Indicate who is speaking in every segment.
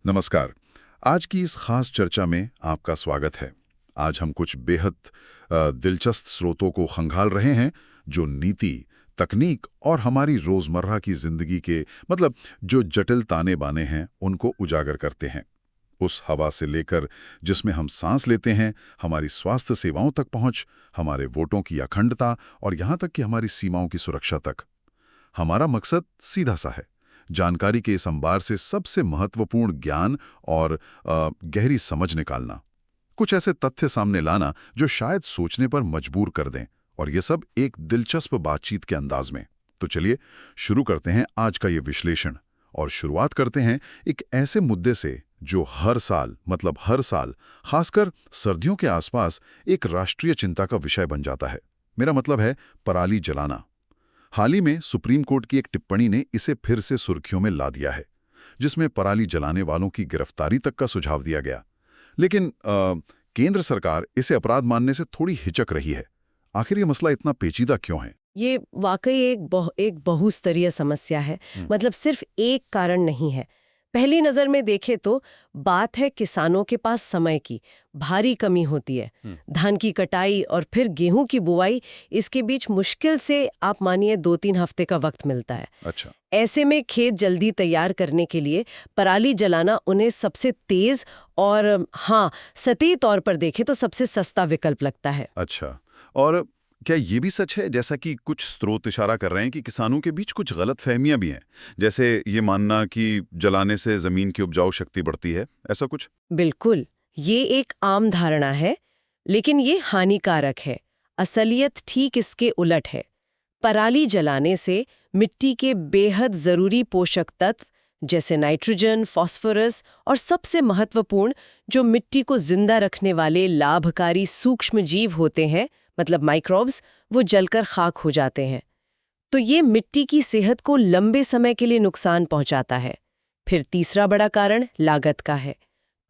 Speaker 1: नमस्कार। आज की इस खास चर्चा में आपका स्वागत है। आज हम कुछ बेहद दिलचस्प स्रोतों को खंगाल रहे हैं जो नीति, तकनीक और हमारी रोजमर्रा की जिंदगी के जो जटिल ताने बाने हैं उनको उजागर करते हैं। उस हवा से लेकर जिसमें हम सांस लेते हैं, हमारी स्वास्थ्य सेवाओं तक पहुंच, हमारे वोटों की अखंडता और यहाँ तक कि हमारी सीमाओं की सुरक्षा तक। हमारा मकसद सीधा सा है, जानकारी के इस अंबार से सबसे महत्वपूर्ण ज्ञान और गहरी समझ निकालना, कुछ ऐसे तथ्य सामने लाना जो शायद सोचने पर मजबूर कर दें, और ये सब एक दिलचस्प बातचीत के अंदाज में। तो चलिए शुरू करते हैं आज का ये विश्लेषण, और शुरुआत करते हैं एक ऐसे मुद्दे से जो हर साल खासकर सर्दियों के आसपास एक राष्ट्रीय चिंता का विषय बन जाता है। मेरा मतलब है पराली जलाना। हाल ही में सुप्रीम कोर्ट की एक टिप्पणी ने इसे फिर से सुर्खियों में ला दिया है, जिसमें पराली जलाने वालों की गिरफ्तारी तक का सुझाव दिया गया। लेकिन केंद्र सरकार इसे अपराध मानने से थोड़ी हिचक रही है। आखिर ये मसला इतना पेचीदा क्यों है?
Speaker 2: ये वाकई एक बहुस्तरीय समस्या है। मतलब सिर्फ एक कारण नहीं है। पहली नजर में देखें तो बात है किसानों के पास समय की भारी कमी होती है। धान की कटाई और फिर गेहूं की बुआई, इसके बीच मुश्किल से आप मानिए 2-3 हफ्ते का वक्त मिलता है।
Speaker 1: अच्छा।
Speaker 2: ऐसे में खेत जल्दी तैयार करने के लिए पराली जलाना उन्हें सबसे तेज और सतही तौर पर देखें तो सबसे सस्ता विकल्प लगता है।
Speaker 1: अच्छा, और क्या ये भी सच है, जैसा कि कुछ स्रोत इशारा कर रहे हैं, कि किसानों के बीच कुछ गलतफहमियां भी हैं, जैसे ये मानना कि जलाने से जमीन की उपजाऊ शक्ति बढ़ती है, ऐसा कुछ?
Speaker 2: बिल्कुल, ये एक आम धारणा है, लेकिन ये हानिकारक है। असलियत ठीक इसके उलट है। पराली जलाने से मिट्टी के बेहद जरूरी पोषक तत्व जैसे नाइट्रोजन, फास्फोरस और सबसे महत्वपूर्ण जो मिट्टी को जिंदा रखने वाले लाभकारी सूक्ष्म जीव होते हैं, मतलब माइक्रोब्स, वो जलकर खाक हो जाते हैं। तो ये मिट्टी की सेहत को लंबे समय के लिए नुकसान पहुंचाता है। फिर तीसरा बड़ा कारण लागत का है।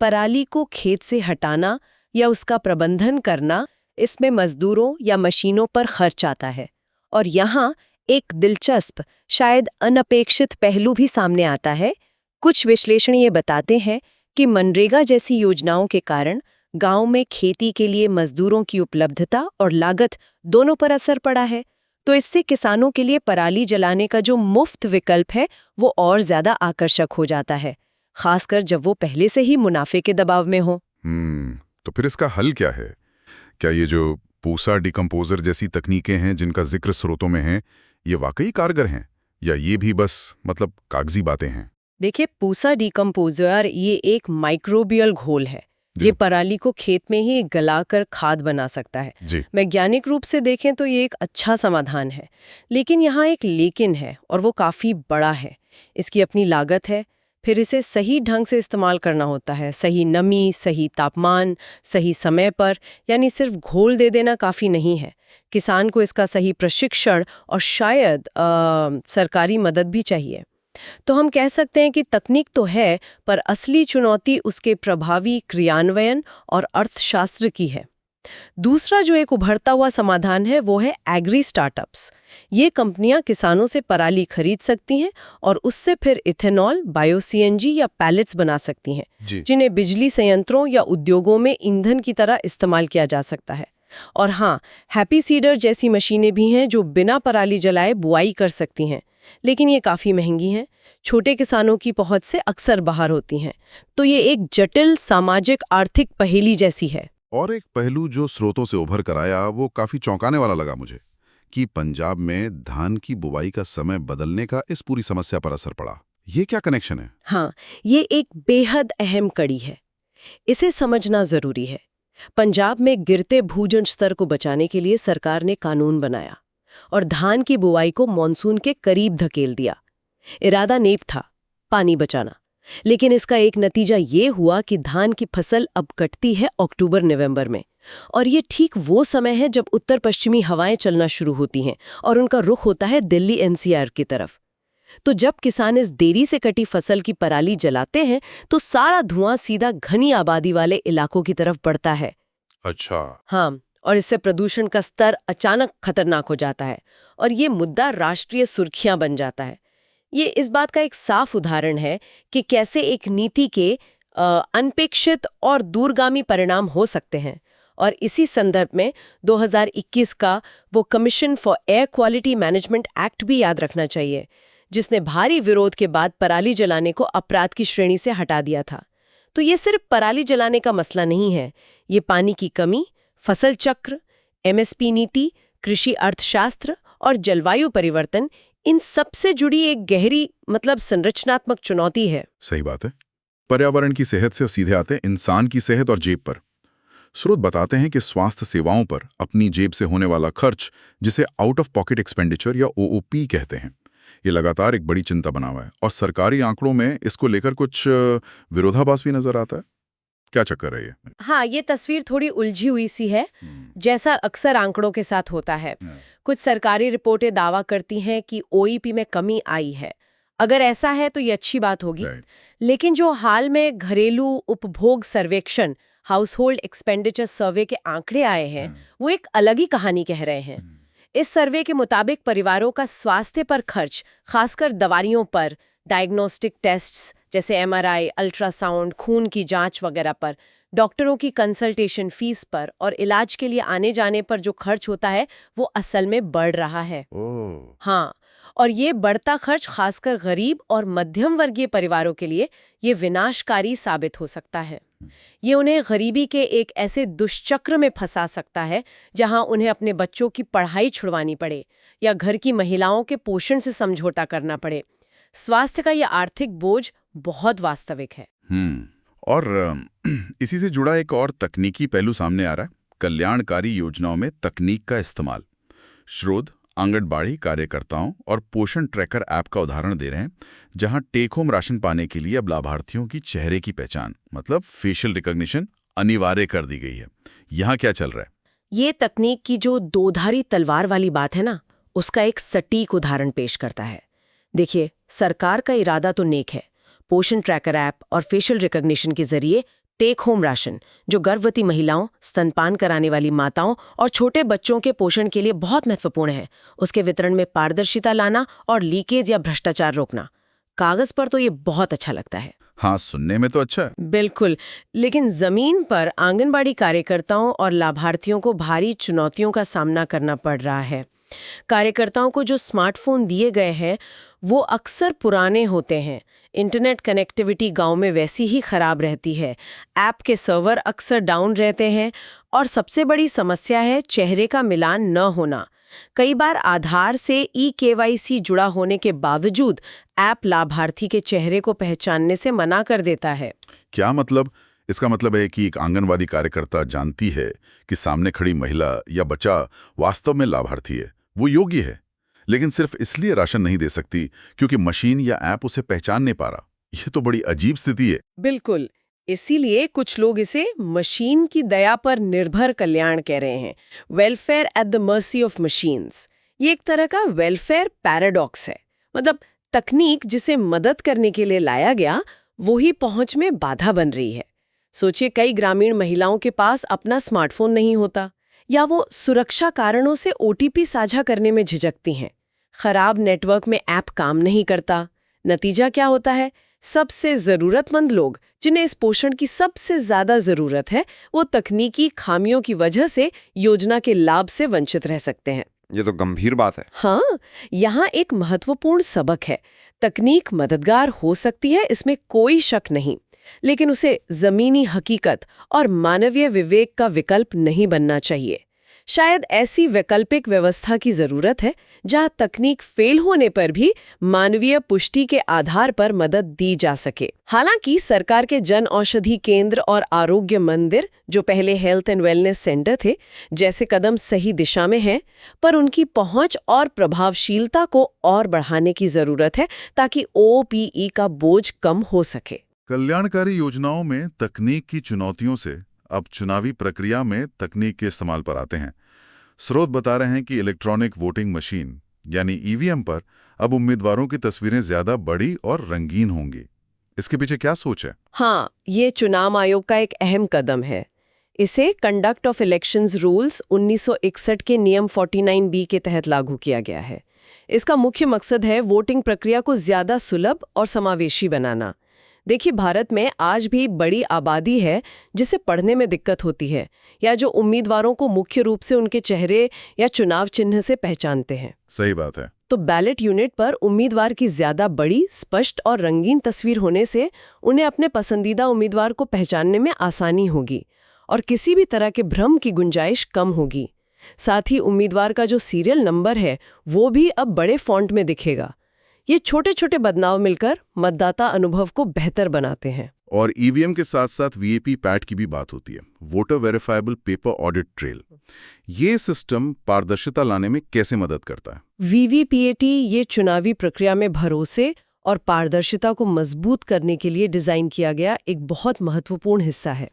Speaker 2: पराली को खेत से हटाना या उसका प्रबंधन करना, इसमें मजदूरों या मशीनों पर खर्च आता है। और यहाँ एक दिलचस्प, शायद अनपेक्षित पहलू भी सामने आता है। कुछ विश्लेषण ये बताते हैं कि मनरेगा जैसी योजनाओं के कारण गांव में खेती के लिए मजदूरों की उपलब्धता और लागत दोनों पर असर पड़ा है। तो इससे किसानों के लिए पराली जलाने का जो मुफ्त विकल्प है वो और ज्यादा आकर्षक हो जाता है, खासकर जब वो पहले से ही मुनाफे के दबाव में हो।
Speaker 1: तो फिर इसका हल क्या है? क्या ये जो पूसा डिकम्पोजर जैसी तकनीकें हैं जिनका जिक्र स्रोतों में है, ये वाकई कारगर हैं, या ये भी बस कागजी बातें हैं?
Speaker 2: देखिए, पूसा डिकम्पोजर ये एक माइक्रोबियल घोल है। ये पराली को खेत में ही गलाकर खाद बना सकता है। वैज्ञानिक रूप से देखें तो ये एक अच्छा समाधान है, लेकिन यहाँ एक लेकिन है, और वो काफी बड़ा है। इसकी अपनी लागत है। फिर इसे सही ढंग से इस्तेमाल करना होता है, सही नमी, सही तापमान, सही समय पर। यानी सिर्फ घोल दे देना काफी नहीं है। किसान को इसका सही प्रशिक्षण और शायद सरकारी मदद भी चाहिए। तो हम कह सकते हैं कि तकनीक तो है, पर असली चुनौती उसके प्रभावी क्रियान्वयन और अर्थशास्त्र की है। दूसरा जो एक उभरता हुआ समाधान है वो है एग्री स्टार्टअप्स। ये कंपनियां किसानों से पराली खरीद सकती हैं और उससे फिर इथेनॉल, बायो सीएनजी या पैलेट्स बना सकती हैं, जिन्हें बिजली संयंत्रों या उद्योगों में ईंधन की तरह इस्तेमाल किया जा सकता है। और हैप्पी सीडर जैसी मशीनें भी हैं जो बिना पराली जलाए बुआई कर सकती हैं, लेकिन ये काफ़ी महंगी हैं, छोटे किसानों की पहुंच से अक्सर बाहर होती हैं। तो ये एक जटिल सामाजिक आर्थिक पहेली जैसी है।
Speaker 1: और एक पहलू जो स्रोतों से उभर कर आया वो काफी चौंकाने वाला लगा मुझे, कि पंजाब में धान की बुवाई का समय बदलने का इस पूरी समस्या पर असर पड़ा। ये क्या कनेक्शन है?
Speaker 2: ये एक बेहद अहम कड़ी है। इसे समझना जरूरी है। पंजाब में गिरते भूजल स्तर को बचाने के लिए सरकार ने कानून बनाया और धान की बुवाई को मॉनसून के करीब धकेल दिया। इरादा नेक था, पानी बचाना, लेकिन इसका एक नतीजा ये हुआ कि धान की फसल अब कटती है अक्टूबर-नवंबर में, और ये ठीक वो समय है जब उत्तर पश्चिमी हवाएं चलना शुरू होती हैं और उनका रुख होता है दिल्ली एनसीआर की तरफ। तो जब किसान इस देरी से कटी फसल की पराली जलाते हैं तो सारा धुआं सीधा घनी आबादी वाले इलाकों की तरफ बढ़ता है।
Speaker 1: अच्छा।
Speaker 2: और इससे प्रदूषण का स्तर अचानक खतरनाक हो जाता है और ये मुद्दा राष्ट्रीय सुर्खियां बन जाता है। ये इस बात का एक साफ उदाहरण है कि कैसे एक नीति के अनपेक्षित और दूरगामी परिणाम हो सकते हैं। और इसी संदर्भ में 2021 का वो commission for air quality management act भी याद रखना चाहिए, जिसने भारी विरोध के बाद पराली जलाने को अपराध की श्रेणी से हटा दिया था। तो ये सिर्फ पराली जलाने का मसला नहीं है, ये पानी की कमी, फसल चक्र, एमएसपी नीति, कृषि अर्थशास्त्र और जलवायु परिवर्तन, इन सब से जुड़ी एक गहरी संरचनात्मक चुनौती है।
Speaker 1: सही बात है। पर्यावरण की सेहत से सीधे आते हैं इंसान की सेहत और जेब पर। स्रोत बताते हैं कि स्वास्थ्य सेवाओं पर अपनी जेब से होने वाला खर्च, जिसे आउट ऑफ पॉकेट एक्सपेंडिचर या ओओपी कहते हैं, ये लगातार एक बड़ी चिंता बना हुआ है। और सरकारी आंकड़ों में इसको लेकर कुछ विरोधाभास भी नजर आता है। क्या चक्कर है ये?
Speaker 2: हाँ, ये तस्वीर थोड़ी उलझी हुई सी है, जैसा अक्सर आंकड़ों के साथ होता है। कुछ सरकारी रिपोर्टें दावा करती हैं कि ओईपी में कमी आई है। अगर ऐसा है तो ये अच्छी बात होगी। लेकिन जो हाल में घरेलू उपभोग सर्वेक्षण, हाउस होल्ड एक्सपेंडिचर सर्वे के आंकड़े आए हैं, वो एक अलग ही कहानी कह रहे हैं। इस सर्वे के मुताबिक परिवारों का स्वास्थ्य पर खर्च, खासकर दवाइयों पर, डायग्नोस्टिक टेस्ट्स जैसे एमआरआई, अल्ट्रासाउंड, खून की जांच वगैरह पर, डॉक्टरों की कंसल्टेशन फीस पर और इलाज के लिए आने जाने पर जो खर्च होता है वो असल में बढ़ रहा है। हाँ, और ये बढ़ता खर्च खासकर गरीब और मध्यम वर्गीय परिवारों के लिए ये विनाशकारी साबित हो सकता है। ये उन्हें गरीबी के एक ऐसे दुष्चक्र में फंसा सकता है जहां उन्हें अपने बच्चों की पढ़ाई छुड़वानी पड़े या घर की महिलाओं के पोषण से समझौता करना पड़े। स्वास्थ्य का यह आर्थिक बोझ बहुत वास्तविक है।
Speaker 1: और इसी से जुड़ा एक और तकनीकी पहलू सामने आ रहा है, कल्याणकारी योजनाओं में तकनीक का इस्तेमाल। श्रोत आंगनबाड़ी कार्यकर्ताओं और पोषण ट्रैकर ऐप का उदाहरण दे रहे हैं, जहां टेक होम राशन पाने के लिए अब लाभार्थियों की चेहरे की पहचान फेशियल रिकॉग्निशन अनिवार्य कर दी गई है। यहाँ क्या चल रहा है?
Speaker 2: ये तकनीक की जो दोधारी तलवार वाली बात है ना, उसका एक सटीक उदाहरण पेश करता है। देखिए, सरकार का इरादा तो नेक है। पोषण ट्रैकर ऐप और फेशियल रिकॉग्निशन के जरिए टेक होम राशन, जो गर्भवती महिलाओं, स्तनपान कराने वाली माताओं और छोटे बच्चों के पोषण के लिए बहुत महत्वपूर्ण है, उसके वितरण में पारदर्शिता लाना और लीकेज या भ्रष्टाचार रोकना। कागज पर तो ये बहुत अच्छा लगता है।
Speaker 1: हाँ, सुनने में तो अच्छा है।
Speaker 2: बिल्कुल, लेकिन जमीन पर आंगनबाड़ी कार्यकर्ताओं और लाभार्थियों को भारी चुनौतियों का सामना करना पड़ रहा है। कार्यकर्ताओं को जो स्मार्टफोन दिए गए हैं वो अक्सर पुराने होते हैं। इंटरनेट कनेक्टिविटी गांव में वैसी ही खराब रहती है। ऐप के सर्वर अक्सर डाउन रहते हैं और सबसे बड़ी समस्या है चेहरे का मिलान न होना। कई बार आधार से ई-केवाईसी जुड़ा होने के बावजूद ऐप लाभार्थी के चेहरे को पहचानने से मना कर देता है।
Speaker 1: क्या मतलब? इसका मतलब है कि एक आंगनवाड़ी कार्यकर्ता जानती है कि सामने खड़ी महिला या बच्चा वास्तव में लाभार्थी है, वो योग्य है, लेकिन सिर्फ इसलिए राशन नहीं दे सकती क्योंकि मशीन या ऐप उसे पहचान नहीं पा रहा। यह तो बड़ी अजीब स्थिति है।
Speaker 2: बिल्कुल, इसीलिए कुछ लोग इसे मशीन की दया पर निर्भर कल्याण कह रहे हैं, welfare at the mercy of machines. ये एक तरह का वेलफेयर पैराडॉक्स है। तकनीक जिसे मदद करने के लिए लाया गया वो ही पहुंच में बाधा बन रही है। सोचिए, कई ग्रामीण महिलाओं के पास अपना स्मार्टफोन नहीं होता या वो सुरक्षा कारणों से ओटीपी साझा करने में झिझकती हैं। खराब नेटवर्क में ऐप काम नहीं करता। नतीजा क्या होता है? सबसे जरूरतमंद लोग, जिन्हें इस पोषण की सबसे ज्यादा जरूरत है, वो तकनीकी खामियों की वजह से योजना के लाभ से वंचित रह सकते हैं।
Speaker 3: ये तो गंभीर बात है।
Speaker 2: हाँ, यहाँ एक महत्वपूर्ण सबक है। तकनीक मददगार हो सकती है, इसमें कोई शक नहीं, लेकिन उसे जमीनी हकीकत और मानवीय विवेक का विकल्प नहीं बनना चाहिए। शायद ऐसी वैकल्पिक व्यवस्था की जरूरत है जहां तकनीक फेल होने पर भी मानवीय पुष्टि के आधार पर मदद दी जा सके। हालांकि सरकार के जन औषधि केंद्र और आरोग्य मंदिर, जो पहले हेल्थ एंड वेलनेस सेंटर थे, जैसे कदम सही दिशा में हैं, पर उनकी पहुंच और प्रभावशीलता को और बढ़ाने की जरूरत है ताकि ओपीई का बोझ कम हो सके।
Speaker 1: कल्याणकारी योजनाओं में तकनीक की चुनौतियों से अब चुनावी प्रक्रिया में तकनीक के इस्तेमाल पर आते हैं। स्रोत बता रहे हैं कि इलेक्ट्रॉनिक वोटिंग मशीन यानी ईवीएम पर अब उम्मीदवारों की तस्वीरें ज्यादा बड़ी और रंगीन होंगी। इसके पीछे क्या सोच है?
Speaker 2: हाँ, ये चुनाव आयोग का एक अहम कदम है। इसे कंडक्ट ऑफ इलेक्शंस रूल्स 1961 के नियम 49B के तहत लागू किया गया है। इसका मुख्य मकसद है वोटिंग प्रक्रिया को ज्यादा सुलभ और समावेशी बनाना। देखिए, भारत में आज भी बड़ी आबादी है जिसे पढ़ने में दिक्कत होती है, या जो उम्मीदवारों को मुख्य रूप से उनके चेहरे या चुनाव चिन्ह से पहचानते हैं।
Speaker 1: सही बात है।
Speaker 2: तो बैलेट यूनिट पर उम्मीदवार की ज्यादा बड़ी, स्पष्ट और रंगीन तस्वीर होने से उन्हें अपने पसंदीदा उम्मीदवार को पहचानने में आसानी होगी और किसी भी तरह के भ्रम की गुंजाइश कम होगी। साथ ही उम्मीदवार का जो सीरियल नंबर है वो भी अब बड़े फॉन्ट में दिखेगा। ये छोटे छोटे बदलाव मिलकर मतदाता अनुभव को बेहतर बनाते हैं।
Speaker 1: और ईवीएम के साथ साथ वीवीपैट की भी बात होती है, voter verifiable paper audit trail. ये सिस्टम पारदर्शिता लाने में कैसे मदद करता है?
Speaker 2: वीवीपीएटी ये चुनावी प्रक्रिया में भरोसे और पारदर्शिता को मजबूत करने के लिए डिजाइन किया गया एक बहुत महत्वपूर्ण हिस्सा है।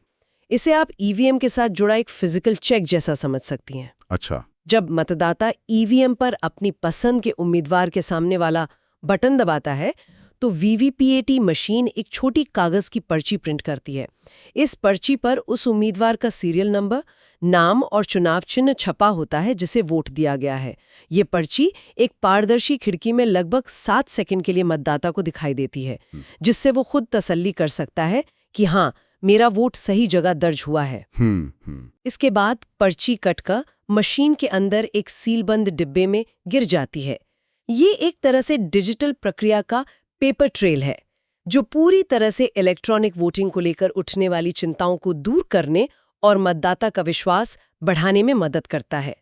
Speaker 2: इसे आप ईवीएम के साथ जुड़ा एक फिजिकल चेक जैसा समझ सकती हैं।
Speaker 1: अच्छा।
Speaker 2: जब मतदाता ईवीएम पर अपनी पसंद के उम्मीदवार के सामने वाला बटन दबाता है तो वीवीपीएटी मशीन एक छोटी कागज की पर्ची प्रिंट करती है। इस पर्ची पर उस उम्मीदवार का सीरियल नंबर, नाम और चुनाव चिन्ह छपा होता है जिसे वोट दिया गया है। ये पर्ची एक पारदर्शी खिड़की में लगभग 7 सेकंड के लिए मतदाता को दिखाई देती है, जिससे वो खुद तसल्ली कर सकता है कि हाँ, मेरा वोट सही जगह दर्ज हुआ है। इसके बाद पर्ची कटकर मशीन के अंदर एक सीलबंद डिब्बे में गिर जाती है। ये एक तरह से डिजिटल प्रक्रिया का पेपर ट्रेल है, जो पूरी तरह से इलेक्ट्रॉनिक वोटिंग को लेकर उठने वाली चिंताओं को दूर करने और मतदाता का विश्वास बढ़ाने में मदद करता है।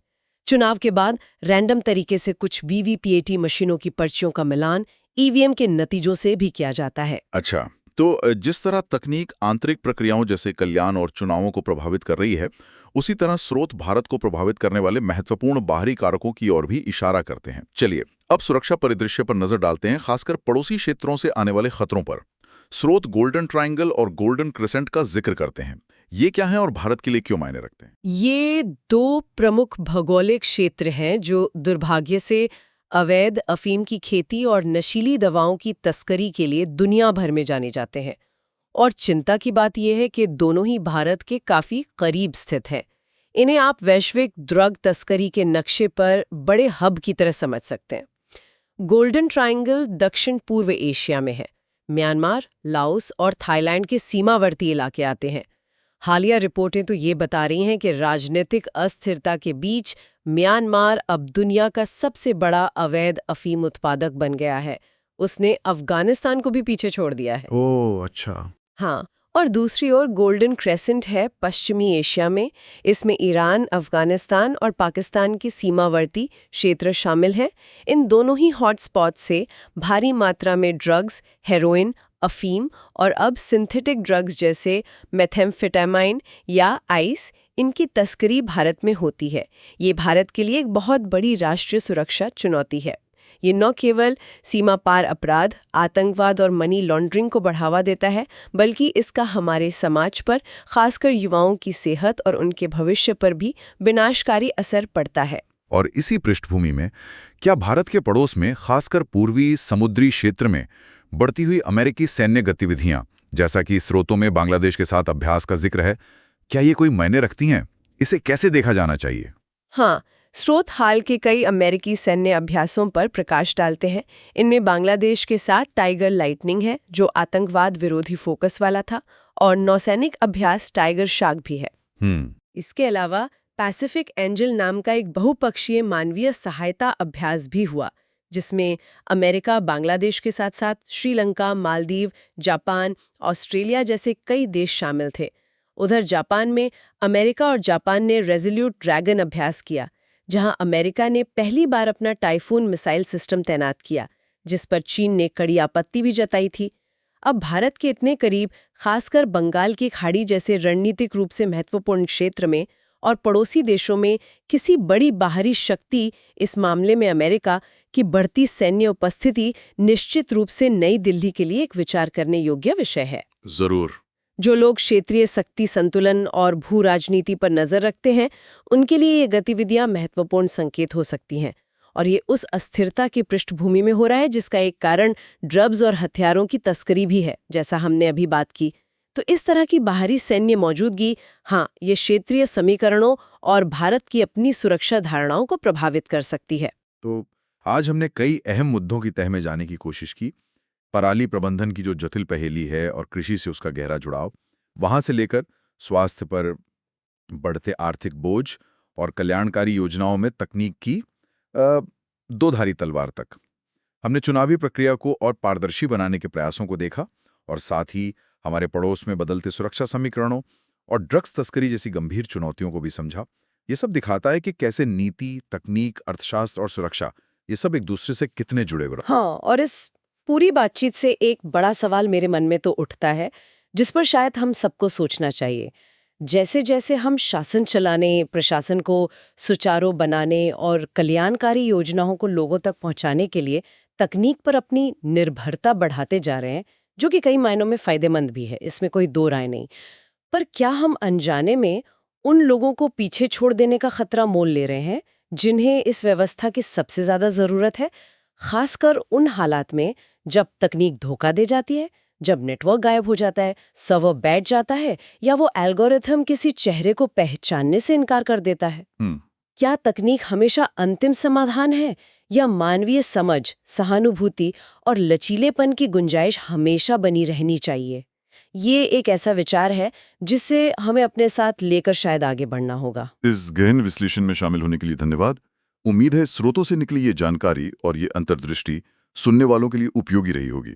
Speaker 2: चुनाव के बाद रैंडम तरीके से कुछ वीवीपीएटी मशीनों की पर्चियों का मिलान ईवीएम के नतीजों से भी किया जाता है।
Speaker 1: अच्छा, तो जिस तरह तकनीक आंतरिक प्रक्रियाओं जैसे कल्याण और चुनावों को प्रभावित कर रही है, उसी तरह स्रोत भारत को प्रभावित करने वाले महत्वपूर्ण बाहरी कारकों की ओर भी इशारा करते हैं। चलिए अब सुरक्षा परिदृश्य पर नजर डालते हैं, खासकर पड़ोसी क्षेत्रों से आने वाले खतरों पर। स्रोत गोल्डन ट्रायंगल और गोल्डन क्रिसेंट का जिक्र करते हैं। ये क्या है और भारत के लिए क्यों मायने रखते हैं?
Speaker 2: ये 2 प्रमुख भौगोलिक क्षेत्र हैं जो दुर्भाग्य से अवैध अफीम की खेती और नशीली दवाओं की तस्करी के लिए दुनिया भर में जाने जाते हैं। और चिंता की बात यह है कि दोनों ही भारत के काफी करीब स्थित हैं। इन्हें आप वैश्विक ड्रग तस्करी के नक्शे पर बड़े हब की तरह समझ सकते हैं। गोल्डन ट्रायंगल दक्षिण पूर्व एशिया में है। म्यांमार, लाओस और थाईलैंड के सीमावर्ती इलाके आते हैं। हालिया रिपोर्टें तो ये बता रही हैं कि राजनीतिक अस्थिरता के बीच म्यांमार अब दुनिया का सबसे बड़ा अवैध अफीम उत्पादक बन गया है। उसने अफगानिस्तान को भी पीछे छोड़ दिया है।
Speaker 1: ओह अच्छा।
Speaker 2: हाँ, और दूसरी ओर गोल्डन क्रेसेंट है पश्चिमी एशिया में। इसमें ईरान, अफगानिस्तान और पाकिस्तान के सीमावर्ती क्षेत्र शामिल हैं। इन दोनों ही हॉटस्पॉट से भारी मात्रा में ड्रग्स, हेरोइन, अफीम और अब सिंथेटिक ड्रग्स जैसे मेथेम्फेटामाइन या आइस, इनकी तस्करी भारत में होती है। ये भारत के लिए एक बहुत बड़ी राष्ट्रीय सुरक्षा चुनौती है। ये न केवल सीमा पार अपराध, आतंकवाद और मनी लॉन्ड्रिंग को बढ़ावा देता है, बल्कि इसका हमारे समाज पर, खासकर युवाओं की सेहत और उनके भविष्य पर भी विनाशकारी असर पड़ता है।
Speaker 1: और इसी पृष्ठभूमि में क्या भारत के पड़ोस में, खासकर पूर्वी समुद्री क्षेत्र में बढ़ती हुई अमेरिकी सैन्य गतिविधियां, जैसा कि स्रोतों में बांग्लादेश के साथ अभ्यास का जिक्र है, क्या ये कोई मायने रखती हैं? इसे कैसे देखा जाना चाहिए?
Speaker 2: हाँ, स्रोत हाल के कई अमेरिकी सैन्य अभ्यासों पर प्रकाश डालते हैं। इनमें बांग्लादेश के साथ टाइगर लाइटनिंग है, जो आतंकवाद विरोधी फोकस वाला था, और नौसैनिक अभ्यास टाइगर शार्क भी है। इसके अलावा पैसिफिक एंजल नाम का एक बहुपक्षीय मानवीय सहायता अभ्यास भी हुआ, जिसमें अमेरिका, बांग्लादेश के साथ साथ श्रीलंका, मालदीव, जापान, ऑस्ट्रेलिया जैसे कई देश शामिल थे। उधर जापान में अमेरिका और जापान ने रेजोल्यूट ड्रैगन अभ्यास किया, जहां अमेरिका ने पहली बार अपना टाइफून मिसाइल सिस्टम तैनात किया, जिस पर चीन ने कड़ी आपत्ति भी जताई थी। अब भारत के इतने करीब, खासकर बंगाल की खाड़ी जैसे रणनीतिक रूप से महत्वपूर्ण क्षेत्र में और पड़ोसी देशों में किसी बड़ी बाहरी शक्ति, इस मामले में अमेरिका की बढ़ती सैन्य उपस्थिति निश्चित रूप से नई दिल्ली के लिए एक विचार करने योग्य विषय है।
Speaker 1: जरूर।
Speaker 2: जो लोग क्षेत्रीय शक्ति संतुलन और भू राजनीति पर नजर रखते हैं, उनके लिए ये गतिविधियां महत्वपूर्ण संकेत हो सकती हैं। और ये उस अस्थिरता की पृष्ठभूमि में हो रहा है जिसका एक कारण ड्रग्स और हथियारों की तस्करी भी है, जैसा हमने अभी बात की। तो इस तरह की बाहरी सैन्य मौजूदगी, हाँ, ये क्षेत्रीय समीकरणों और भारत की अपनी सुरक्षा धारणाओं को प्रभावित कर सकती है।
Speaker 1: तो आज हमने कई अहम मुद्दों की तह में जाने की कोशिश की। पराली प्रबंधन की जो जटिल पहेली है और कृषि से उसका गहरा जुड़ाव, वहां से लेकर स्वास्थ्य पर बढ़ते आर्थिक बोझ और कल्याणकारी योजनाओं में तकनीक की दो धारी तलवार तक। हमने चुनावी प्रक्रिया को और पारदर्शी बनाने के प्रयासों को देखा और साथ ही हमारे पड़ोस में बदलते सुरक्षा समीकरणों और ड्रग्स तस्करी जैसी गंभीर चुनौतियों को भी समझा। ये सब दिखाता है कि कैसे नीति, तकनीक, अर्थशास्त्र और सुरक्षा ये सब एक दूसरे से कितने जुड़े हुए हैं।
Speaker 2: हाँ, और इस पूरी बातचीत से एक बड़ा सवाल मेरे मन में तो उठता है, जिस पर शायद हम सबको सोचना चाहिए। जैसे जैसे हम शासन चलाने, प्रशासन को सुचारू बनाने और कल्याणकारी योजनाओं को लोगों तक पहुंचाने के लिए तकनीक पर अपनी निर्भरता बढ़ाते जा रहे हैं, जो कि कई मायनों में फायदेमंद भी है, इसमें कोई दो राय नहीं। पर क्या हम अनजाने में उन लोगों को पीछे छोड़ देने का खतरा मोल ले रहे हैं जिन्हें इस व्यवस्था की सबसे ज्यादा जरूरत है, खासकर उन हालात में जब तकनीक धोखा दे जाती है, जब नेटवर्क गायब हो जाता है, सर्वर बैठ जाता है या वो एल्गोरिथम किसी चेहरे को पहचानने से इनकार कर देता है? क्या तकनीक हमेशा अंतिम समाधान है या मानवीय समझ, सहानुभूति और लचीलेपन की गुंजाइश हमेशा बनी रहनी चाहिए? ये एक ऐसा विचार है जिसे हमें अपने साथ लेकर शायद आगे बढ़ना होगा।
Speaker 1: इस गहन विश्लेषण में शामिल होने के लिए धन्यवाद। उम्मीद है स्रोतों से निकली ये जानकारी और ये अंतर्दृष्टि सुनने वालों के लिए उपयोगी रही होगी।